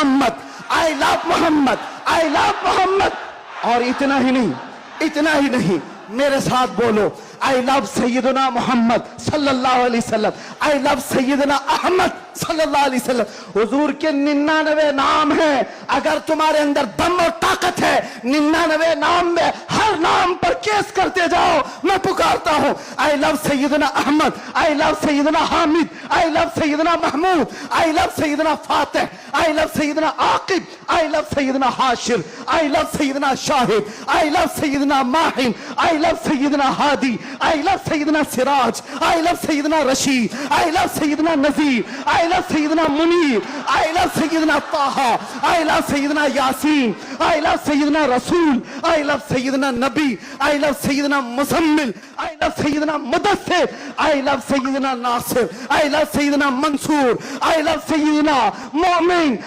Mohammad, I love Mohammad, I love Mohammad. और इतना ही नहीं, मेरे साथ बोलो, आई लव सैयदना मोहम्मद सल्लल्लाहु अलैहि वसल्लम, आई लव सैयदना अहमद सल्लल्लाहु अलैहि वसल्लम। हुजूर के 99 नाम हैं। अगर तुम्हारे अंदर दम और ताकत है, 99 नाम में हर नाम पर केस करते जाओ। मैं पुकारता हूँ, I love Sayyidina Ahmad, I love Sayyidina Hamid, I love Sayyidina Mahmud, I love Sayyidina Fatih, I love Sayyidina Aqib, I love Sayyidina Hashir, I love Sayyidina Shahid, I love Sayyidina Mahim, I love Sayyidina Hadi, I love Sayyidina Siraj, I love Sayyidina Rashid, I love Sayyidina Nazir, I love Sayyidina Munir, I love Sayyidina Taha, I love Sayyidina Yasin, I love Sayyidina Rasool, I love Syedna Nabi, I love Sayyidina Muzammil, I love Sayyidina Mudassir, I love Sayyidina Nasir, I love Sayyidina Mansoor, I love Sayyidina मोमिन।